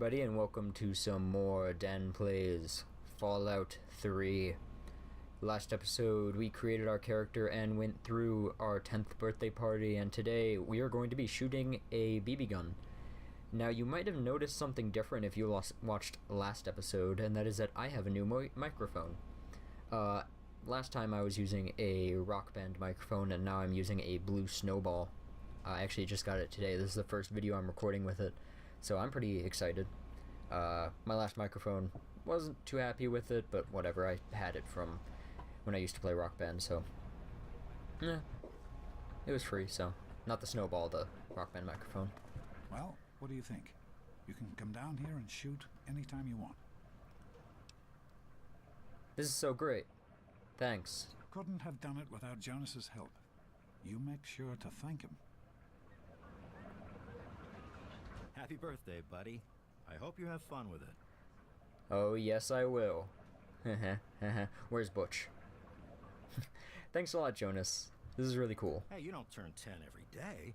everybody, and welcome to some more Dan Plays Fallout 3. Last episode, we created our character and went through our 10th birthday party, and today we are going to be shooting a BB gun. Now, you might have noticed something different if you watched last episode, and that is that I have a new microphone. Last time I was using a Rock Band microphone, and now I'm using a Blue Snowball. I actually just got it today. This is the first video I'm recording with it, so I'm pretty excited. My last microphone, wasn't too happy with it, but whatever. I had it from when I used to play Rock Band, so yeah, it was free. So not the Snowball, the Rock Band microphone. Well, what do you think? You can come down here and shoot anytime you want. This is so great. Thanks. Couldn't have done it without Jonas's help. You make sure to thank him. Happy birthday, buddy. I hope you have fun with it. Oh, yes, I will. Where's Butch? Thanks a lot, Jonas. This is really cool. Hey, you don't turn 10 every day.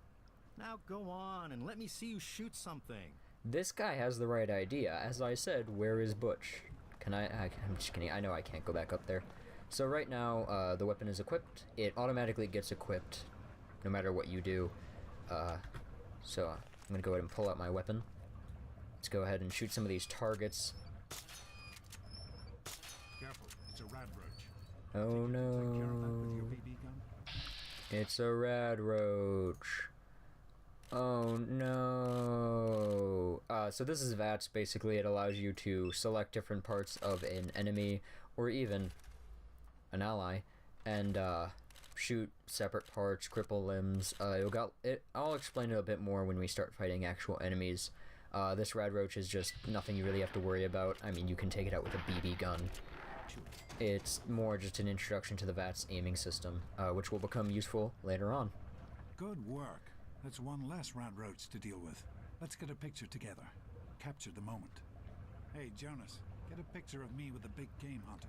Now go on and let me see you shoot something. This guy has the right idea. As I said, where is Butch? I'm just kidding. I know I can't go back up there. So right now, the weapon is equipped. It automatically gets equipped no matter what you do. So I'm going to go ahead and pull out my weapon. Let's go ahead and shoot some of these targets. Careful, it's a rad roach. Oh no. It's a rad roach. Oh no. So this is VATS. Basically, it allows you to select different parts of an enemy or even an ally and shoot separate parts, cripple limbs. I'll explain it a bit more when we start fighting actual enemies. This rad roach is just nothing you really have to worry about. I mean, you can take it out with a BB gun. It's more just an introduction to the VATS aiming system, which will become useful later on. Good work. That's one less rad roach to deal with. Let's get a picture together. Capture the moment. Hey, Jonas, get a picture of me with the big game hunter.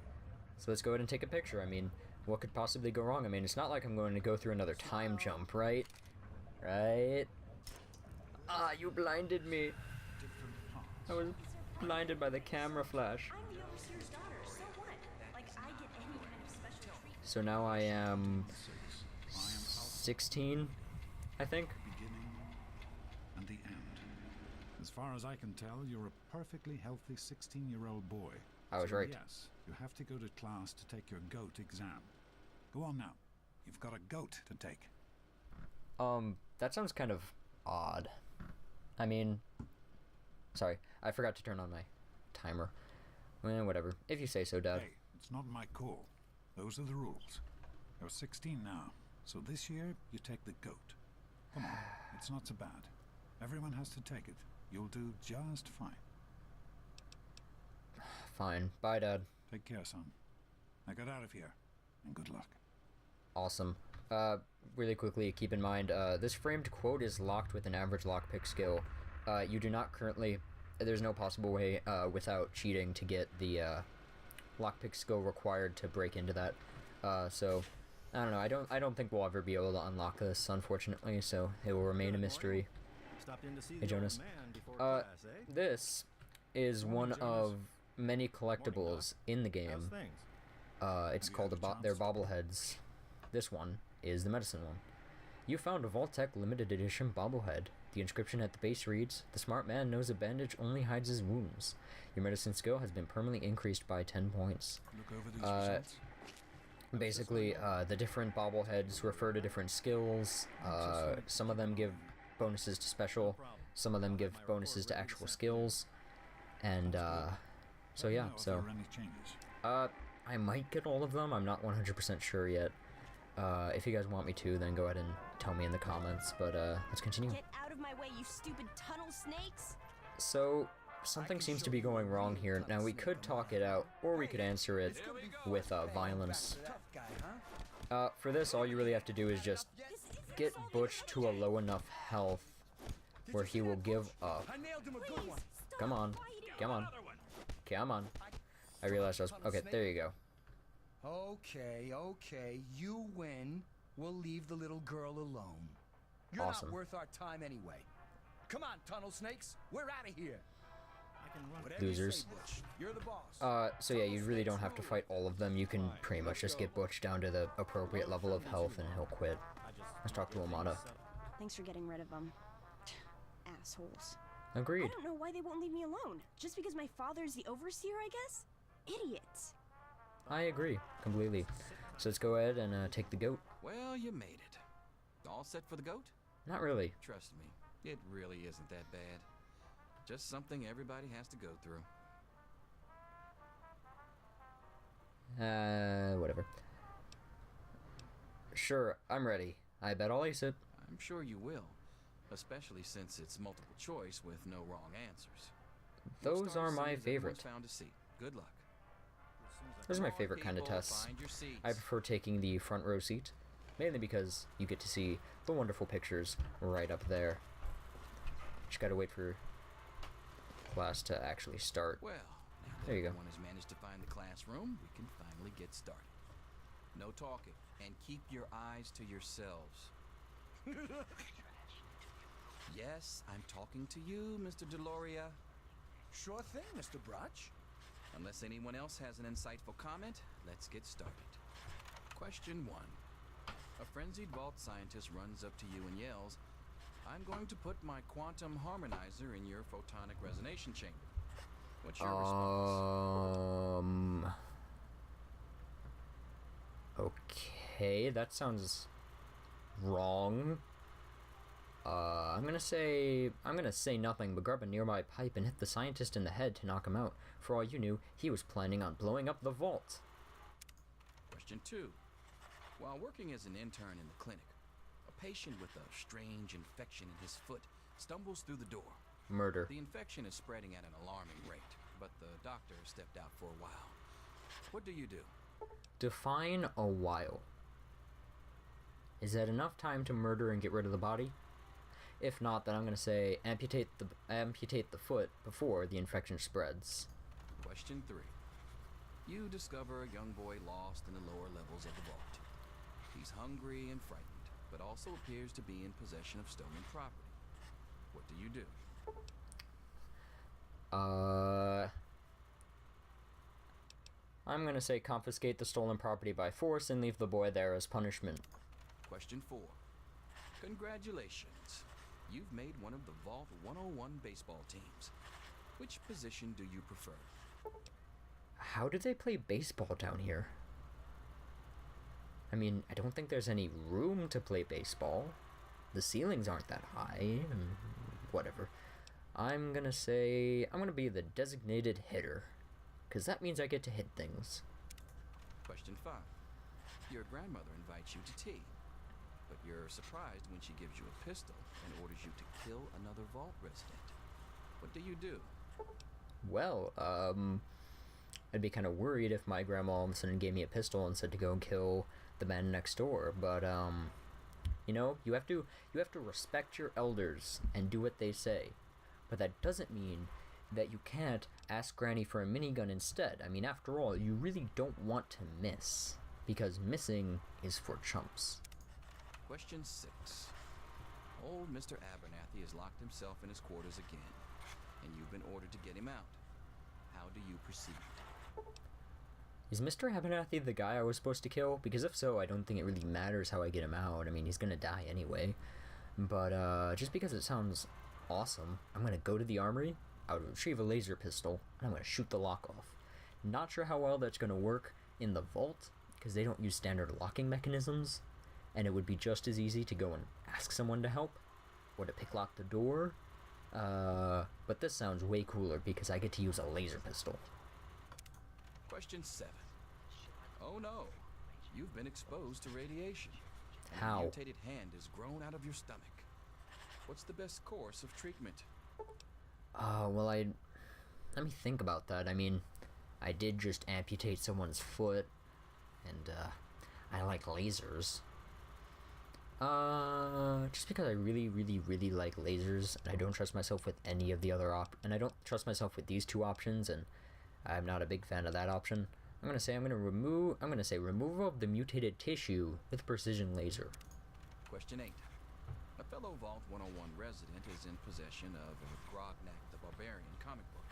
So let's go ahead and take a picture. I mean, what could possibly go wrong? I mean, it's not like I'm going to go through another time jump, right? Right? Ah, you blinded me. I was blinded by the camera flash. I'm the overseer's daughter, so what? Like, I get any kind of special treatment. So now I am 16, I think. Beginning and the end. As far as I can tell, you're a perfectly healthy 16-year-old boy. I was right. Yes, you have to go to class to take your GOAT exam. Go on now. You've got a GOAT to take. That sounds kind of odd. I mean, sorry, I forgot to turn on my timer. Well, whatever. If you say so, Dad. Hey, it's not my call. Those are the rules. You're 16 now, so this year you take the GOAT. Come on, it's not so bad. Everyone has to take it. You'll do just fine. Fine. Bye, Dad. Take care, son. Now get out of here, and good luck. Awesome. Really quickly, keep in mind, this framed quote is locked with an average lockpick skill. You do not currently... There's no possible way, without cheating, to get the, lockpick skill required to break into that. So, I don't know, I don't think we'll ever be able to unlock this, unfortunately, so it will remain a mystery. Hey, Jonas. This is one of many collectibles in the game. It's called their bobbleheads. This one is the medicine one. You found a Vault-Tec limited edition bobblehead. The inscription at the base reads, "The smart man knows a bandage only hides his wounds. Your medicine skill has been permanently increased by 10 points. Look over these results. Basically, the different bobbleheads refer to different skills. Some of them give bonuses to special, some of them give bonuses to actual skills. And, so yeah, so... I might get all of them, I'm not 100% sure yet. If you guys want me to, then go ahead and tell me in the comments, but let's continue. Get out of my way, you stupid tunnel snakes! So, something seems to be going wrong here. Now, we could talk it out, or we could answer it with violence. For this, all you really have to do is just get Butch to a low enough health where he will give up. Come on, come on, come on. I realized I was... Okay, there you go. Okay, you win. We'll leave the little girl alone. You're Awesome. not worth our time anyway. Come on, tunnel snakes. We're out of here. losers. You're the boss. So yeah, you really don't have to fight all of them. You can pretty much just get Butch down to the appropriate level of health and he'll quit. Let's talk to Amata. Thanks for getting rid of them. Assholes. Agreed. I don't know why they won't leave me alone. Just because my father's the overseer, I guess? Idiots. I agree, completely. So let's go ahead and take the goat. Well, you made it. All set for the goat? Not really. Trust me, it really isn't that bad. Just something everybody has to go through. Whatever. Sure, I'm ready. I bet I'll ace it. I'm sure you will, especially since it's multiple choice with no wrong answers. Those are my favorite. Found a seat. Good luck. Those are my favorite kind of tests. I prefer taking the front row seat, mainly because you get to see the wonderful pictures right up there. Just gotta wait for class to actually start. Well, now that there you go. Everyone has managed to find the classroom, we can finally get started. No talking, and keep your eyes to yourselves. Yes, I'm talking to you, Mr. Deloria. Sure thing, Mr. Brutch. Unless anyone else has an insightful comment, let's get started. Question 1. A frenzied vault scientist runs up to you and yells, "I'm going to put my quantum harmonizer in your photonic resonation chamber." What's your response? Okay, that sounds wrong. I'm gonna say nothing, but grab a nearby pipe and hit the scientist in the head to knock him out. For all you knew, he was planning on blowing up the vault. Question 2. While working as an intern in the clinic, a patient with a strange infection in his foot stumbles through the door. Murder. The infection is spreading at an alarming rate, but the doctor stepped out for a while. What do you do? Define a while. Is that enough time to murder and get rid of the body? If not, then I'm gonna say amputate the foot before the infection spreads. Question 3. You discover a young boy lost in the lower levels of the vault. He's hungry and frightened, but also appears to be in possession of stolen property. What do you do? I'm gonna say confiscate the stolen property by force and leave the boy there as punishment. Question 4. Congratulations. You've made one of the Vault 101 baseball teams. Which position do you prefer? How do they play baseball down here? I mean, I don't think there's any room to play baseball. The ceilings aren't that high, and whatever. I'm gonna be the designated hitter, because that means I get to hit things. Question 5. Your grandmother invites you to tea, but you're surprised when she gives you a pistol and orders you to kill another vault resident. What do you do? Well, I'd be kind of worried if my grandma all of a sudden gave me a pistol and said to go and kill the man next door, but, you know, you have to respect your elders and do what they say. But that doesn't mean that you can't ask Granny for a minigun instead. I mean, after all, you really don't want to miss, because missing is for chumps. Question 6. Old Mr. Abernathy has locked himself in his quarters again, and you've been ordered to get him out. How do you proceed? Is Mr. Abernathy the guy I was supposed to kill? Because if so, I don't think it really matters how I get him out. I mean, he's gonna die anyway. But, just because it sounds awesome, I'm gonna go to the armory, I would retrieve a laser pistol, and I'm gonna shoot the lock off. Not sure how well that's gonna work in the vault, because they don't use standard locking mechanisms, and it would be just as easy to go and ask someone to help, or to picklock the door. But this sounds way cooler because I get to use a laser pistol. Question 7. Oh no, you've been exposed to radiation. How? A mutated hand has grown out of your stomach. What's the best course of treatment? Well, let me think about that. I mean, I did just amputate someone's foot, and, I like lasers. Just because I really, really, really like lasers, and I don't trust myself with any of the other and I don't trust myself with these two options, and I'm not a big fan of that option. I'm gonna say removal of the mutated tissue with precision laser. Question 8. A fellow Vault 101 resident is in possession of Grognak the Barbarian comic book.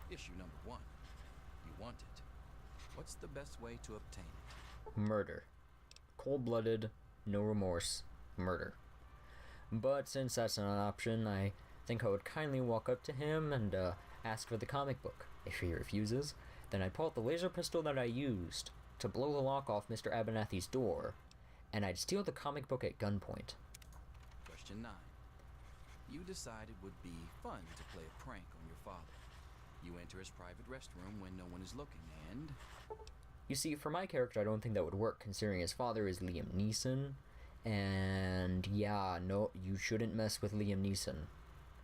Issue number 1. You want it. What's the best way to obtain it? Murder. Cold-blooded, no remorse, murder. But since that's not an option, I think I would kindly walk up to him and ask for the comic book. If he refuses, then I'd pull out the laser pistol that I used to blow the lock off Mr. Abernathy's door, and I'd steal the comic book at gunpoint. Question 9. You decide it would be fun to play a prank on your father. You enter his private restroom when no one is looking, and... You see, for my character, I don't think that would work, considering his father is Liam Neeson, and yeah, no, you shouldn't mess with Liam Neeson.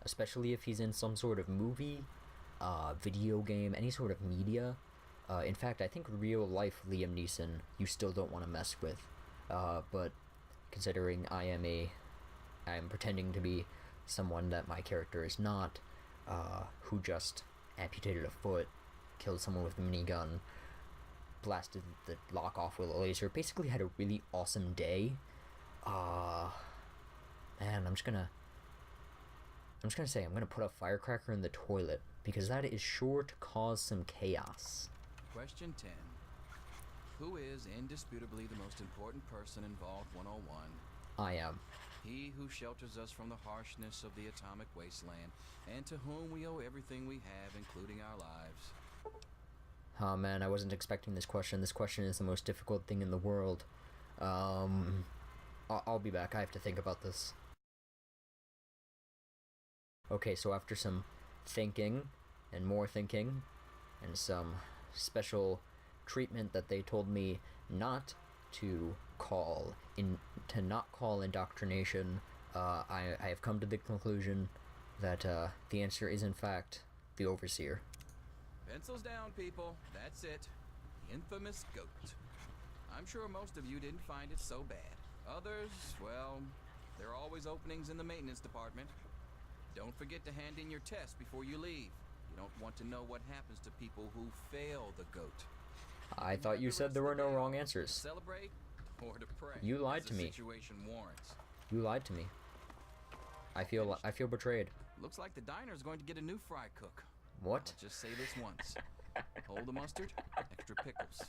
Especially if he's in some sort of movie, video game, any sort of media. In fact, I think real-life Liam Neeson you still don't want to mess with. But considering I am pretending to be someone that my character is not, who just amputated a foot, killed someone with a minigun, blasted the lock off with a laser, basically had a really awesome day. Man, I'm just gonna say I'm gonna put a firecracker in the toilet, because that is sure to cause some chaos. Question 10. Who is indisputably the most important person involved 101? I am. He who shelters us from the harshness of the atomic wasteland, and to whom we owe everything we have, including our lives. Oh man, I wasn't expecting this question. This question is the most difficult thing in the world. I'll be back. I have to think about this. Okay, so after some thinking, and more thinking, and some special treatment that they told me not to call indoctrination, I have come to the conclusion that the answer is in fact the Overseer. Pencils down, people. That's it. The infamous goat. I'm sure most of you didn't find it so bad. Others, well, there are always openings in the maintenance department. Don't forget to hand in your test before you leave. You don't want to know what happens to people who fail the goat. I thought you said there were no wrong answers. Celebrate or to pray. You lied to me. Situation warrants. You lied to me. I feel betrayed. Looks like the diner's going to get a new fry cook. What? I'll just say this once. Hold the mustard, extra pickles.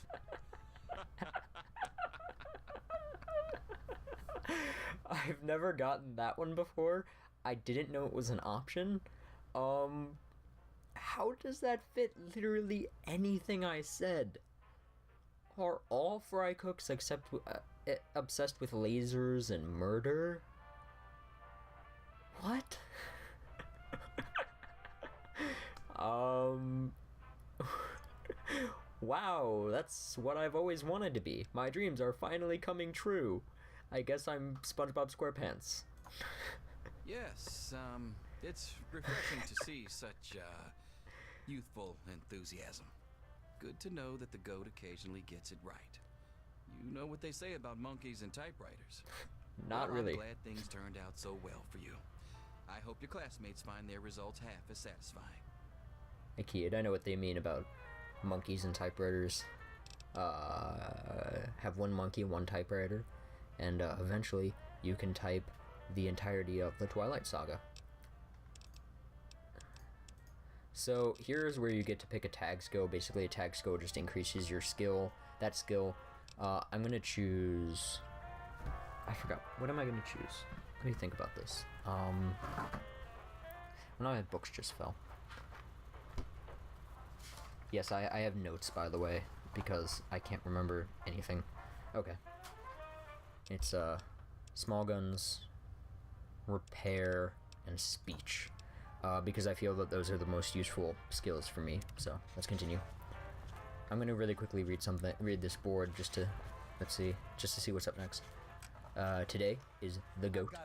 I've never gotten that one before. I didn't know it was an option. How does that fit literally anything I said? Are all fry cooks obsessed with lasers and murder? What? Wow, that's what I've always wanted to be. My dreams are finally coming true. I guess I'm SpongeBob SquarePants. Yes, it's refreshing to see such, youthful enthusiasm. Good to know that the goat occasionally gets it right. You know what they say about monkeys and typewriters. Not well, really. I'm glad things turned out so well for you. I hope your classmates find their results half as satisfying. Hey kid, I know what they mean about monkeys and typewriters. Have one monkey, one typewriter, and eventually you can type the entirety of the Twilight Saga. So here's where you get to pick a tag skill. Basically, a tag skill just increases your skill. That skill, I'm gonna choose. I forgot. What am I gonna choose? Let me think about this. No, my books just fell. Yes, I have notes, by the way, because I can't remember anything. Okay. It's small guns, repair, and speech. Because I feel that those are the most useful skills for me. So let's continue. I'm gonna really quickly read this board just to see what's up next. Today is the goat.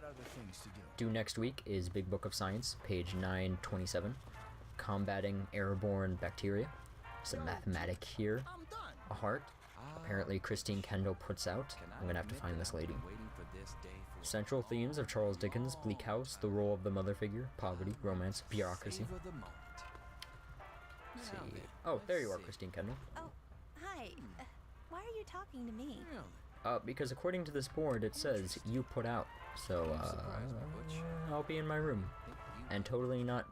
Due next week is Big Book of Science, page 927. Combating airborne bacteria. Some mathematic here. A heart. Apparently Christine Kendall puts out. I'm gonna have to find this lady. Central themes of Charles Dickens' Bleak House, the role of the mother figure, poverty, romance, bureaucracy. Let's see. Oh, there you are, Christine Kendall. Oh, hi. Why are you talking to me? Because according to this board, it says you put out. So, I'll be in my room. And totally not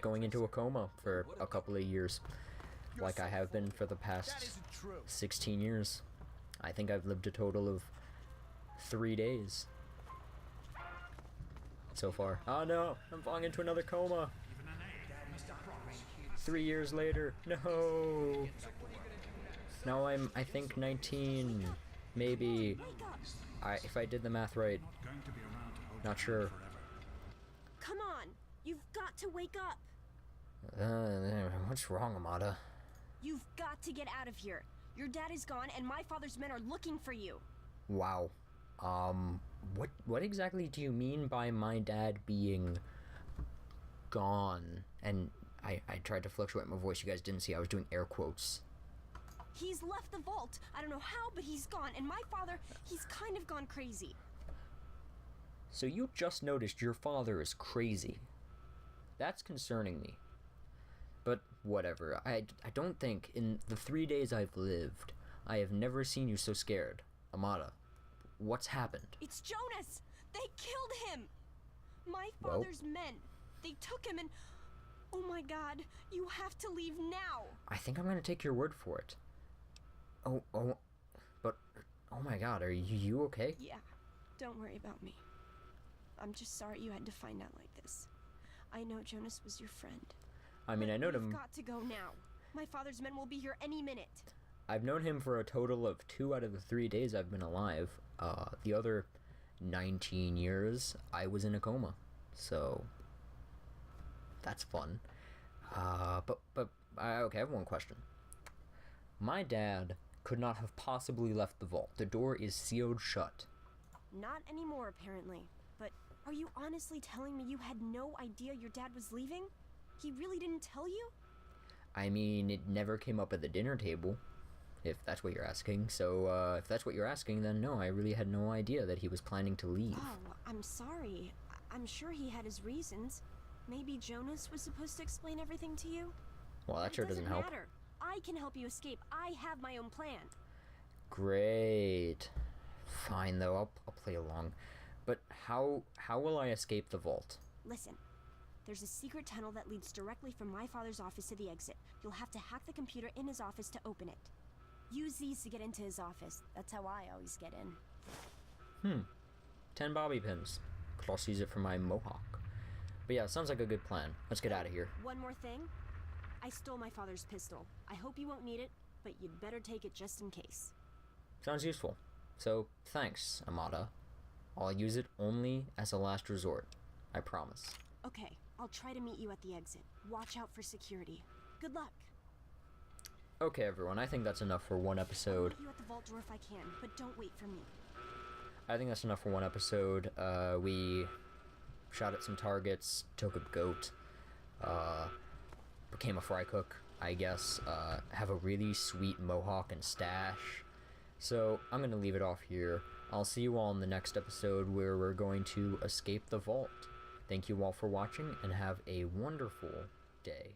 going into a coma for a couple of years, like I have been for the That past isn't true. 16 years. I think I've lived a total of 3 days so far. Oh no, I'm falling into another coma. 3 years later, no. Now I think 19, maybe. If I did the math right, Going to be around to hold not you sure. forever. Come on, you've got to wake up. What's wrong, Amata? You've got to get out of here. Your dad is gone, and my father's men are looking for you. Wow. What exactly do you mean by my dad being gone? And I tried to fluctuate my voice. You guys didn't see. I was doing air quotes. He's left the vault. I don't know how, but he's gone, and my father, he's kind of gone crazy. So you just noticed your father is crazy. That's concerning me. But whatever. I don't think in the 3 days I've lived, I have never seen you so scared. Amata, what's happened? It's Jonas! They killed him! My Well- father's men. They took him and... Oh my god, you have to leave now! I think I'm gonna take your word for it. But, oh my god, are you okay? Yeah, don't worry about me. I'm just sorry you had to find out like this. I know Jonas was your friend. I mean, I know him. You've got to go now. My father's men will be here any minute. I've known him for a total of 2 out of the 3 days I've been alive. The other 19 years, I was in a coma. So, that's fun. Okay, I have one question. My dad could not have possibly left the vault. The door is sealed shut. Not anymore, apparently. But are you honestly telling me you had no idea your dad was leaving? He really didn't tell you? I mean, it never came up at the dinner table, if that's what you're asking. So, if that's what you're asking, then no, I really had no idea that he was planning to leave. Oh, I'm sorry. I'm sure he had his reasons. Maybe Jonas was supposed to explain everything to you? Well, that sure doesn't help. Matter. I can help you escape. I have my own plan. Great. Fine, though, I'll play along. But how will I escape the vault? Listen. There's a secret tunnel that leads directly from my father's office to the exit. You'll have to hack the computer in his office to open it. Use these to get into his office. That's how I always get in. 10 bobby pins. Could also use it for my mohawk. But yeah, sounds like a good plan. Let's get out of here. One more thing. I stole my father's pistol. I hope you won't need it, but you'd better take it just in case. Sounds useful. So, thanks, Amata. I'll use it only as a last resort. I promise. Okay, I'll try to meet you at the exit. Watch out for security. Good luck. Okay, everyone, I think that's enough for one I'll episode. meet you at the vault door if I can, but don't wait for me. I think that's enough for one episode. We shot at some targets, took a goat, became a fry cook, I guess, have a really sweet mohawk and stash. So, I'm gonna leave it off here. I'll see you all in the next episode where we're going to escape the vault. Thank you all for watching, and have a wonderful day.